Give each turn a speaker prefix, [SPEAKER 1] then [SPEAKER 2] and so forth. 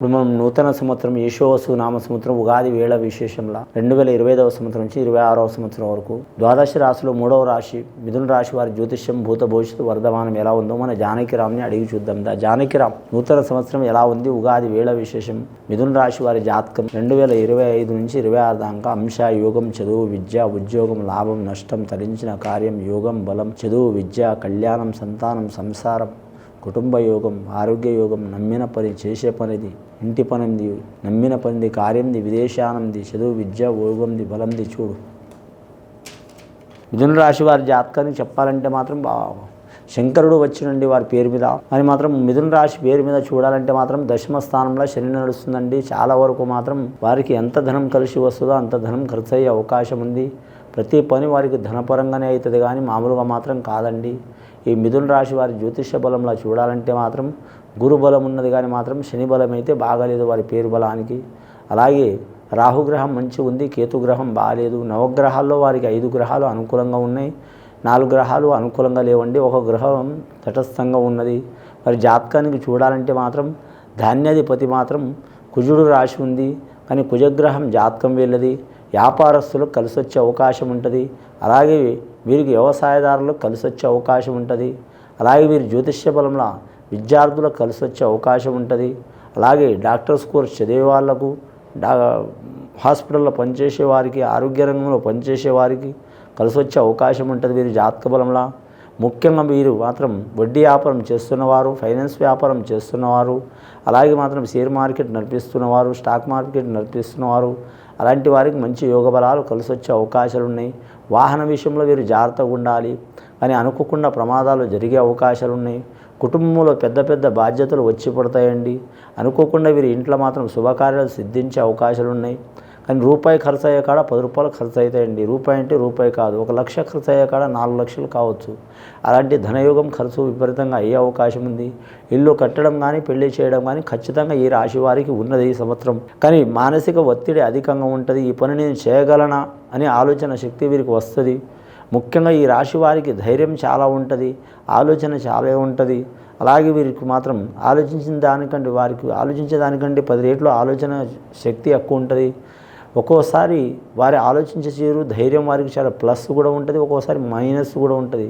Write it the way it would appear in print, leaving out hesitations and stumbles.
[SPEAKER 1] ఇప్పుడు మనం నూతన సంవత్సరం యేషోవసు నామ సంవత్సరం ఉగాది వేళ విశేషంలా 2025వ సంవత్సరం నుంచి 26వ సంవత్సరం వరకు ద్వాదశ రాశిలో 3వ రాశి మిథున రాశి వారి జ్యోతిష్యం భూత భవిష్యత్తు వర్ధమానం ఎలా ఉందో మన జానకిరామ్ని అడిగి చూద్దాం. జానకిరామ్, నూతన సంవత్సరం ఎలా ఉంది, ఉగాది వేళ విశేషం, మిథున రాశి వారి జాతకం 2025 నుంచి 26 దాకా అంశ, యోగం, చదువు, విద్య, ఉద్యోగం, లాభం, నష్టం, తరించిన కార్యం, యోగం, బలం, చదువు, విద్య, కళ్యాణం, సంతానం, సంసారం, కుటుంబ యోగం, ఆరోగ్య యోగం, నమ్మిన పని చేసే పనిది, ఇంటి పనిది, నమ్మిన పనిది, కార్యంది, విదేశానంది, చదువు, విద్య, యోగంది, బలంది. చూడు, మిథున రాశి వారి జాతకాన్ని చెప్పాలంటే మాత్రం శంకరుడు వచ్చినండి వారి పేరు మీద అని మాత్రం మిథున రాశి పేరు మీద చూడాలంటే మాత్రం దశమ స్థానంలో శని నడుస్తుందండి. చాలా వరకు మాత్రం వారికి ఎంత ధనం కలిసి వస్తుందో అంత ధనం ఖర్చు అయ్యే అవకాశం ఉంది. ప్రతి పని వారికి ధనపరంగానే అవుతుంది, కానీ మామూలుగా మాత్రం కాదండి. ఈ మిథున రాశి వారి జ్యోతిష బలంలో చూడాలంటే మాత్రం గురు బలం ఉన్నది, కానీ మాత్రం శని బలం అయితే బాగాలేదు వారి పేరు బలానికి. అలాగే రాహుగ్రహం మంచిగా ఉంది, కేతుగ్రహం బాగాలేదు. నవగ్రహాల్లో వారికి 5 గ్రహాలు అనుకూలంగా ఉన్నాయి, 4 గ్రహాలు అనుకూలంగా లేవండి. ఒక గ్రహం తటస్థంగా ఉన్నది. వారి జాతకానికి చూడాలంటే మాత్రం ధాన్యాధిపతి మాత్రం కుజుడు రాశి ఉంది, కానీ కుజగ్రహం జాతకం వెళ్ళది. వ్యాపారస్తులకు కలిసి వచ్చే అవకాశం ఉంటుంది. అలాగే వీరికి వ్యవసాయదారులకు కలిసి వచ్చే అవకాశం ఉంటుంది. అలాగే వీరి జ్యోతిష్య బలంలో విద్యార్థులకు కలిసి వచ్చే అవకాశం ఉంటుంది. అలాగే డాక్టర్స్ కోర్స్ చదివే వాళ్లకు, హాస్పిటల్లో పనిచేసే వారికి, ఆరోగ్య రంగంలో పనిచేసే వారికి కలిసి వచ్చే అవకాశం ఉంటుంది వీరి జాతక బలంలో. ముఖ్యంగా వీరు మాత్రం వడ్డీ వ్యాపారం చేస్తున్నవారు, ఫైనాన్స్ వ్యాపారం చేస్తున్నవారు, అలాగే మాత్రం షేర్ మార్కెట్ నడిపిస్తున్నవారు, స్టాక్ మార్కెట్ నడిపిస్తున్నవారు, అలాంటి వారికి మంచి యోగ బలాలు కలిసి వచ్చే అవకాశాలు ఉన్నాయి. వాహన విషయంలో వీరు జాగ్రత్తగా ఉండాలి, కానీ అనుకోకుండా ప్రమాదాలు జరిగే అవకాశాలు ఉన్నాయి. కుటుంబంలో పెద్ద పెద్ద బాధ్యతలు వచ్చి పడతాయండి. అనుకోకుండా వీరి ఇంట్లో మాత్రం శుభకార్యాలు సిద్ధించే అవకాశాలు ఉన్నాయి. కానీ రూపాయి ఖర్చు అయ్యే కాడ 10 రూపాయలు ఖర్చు అవుతాయండి. రూపాయి అంటే రూపాయి కాదు, 1 లక్ష ఖర్చు అయ్యే కాడ 4 లక్షలు కావచ్చు. అలాంటి ధనయోగం ఖర్చు విపరీతంగా అయ్యే అవకాశం ఉంది. ఇల్లు కట్టడం కానీ పెళ్లి చేయడం కానీ ఖచ్చితంగా ఈ రాశి వారికి ఉన్నది ఈ సంవత్సరం. కానీ మానసిక ఒత్తిడి అధికంగా ఉంటుంది. ఈ పని నేను చేయగలనా అనే ఆలోచన శక్తి వీరికి వస్తుంది. ముఖ్యంగా ఈ రాశి వారికి ధైర్యం చాలా ఉంటుంది, ఆలోచన చాలా ఉంటుంది. అలాగే వీరికి మాత్రం ఆలోచించే దానికంటే 10 రెట్లు ఆలోచన శక్తి ఎక్కువ ఉంటుంది. ఒక్కోసారి వారి ఆలోచించే తీరు, ధైర్యం వారికి చాలా ప్లస్ కూడా ఉంటుంది, ఒక్కోసారి మైనస్ కూడా ఉంటుంది.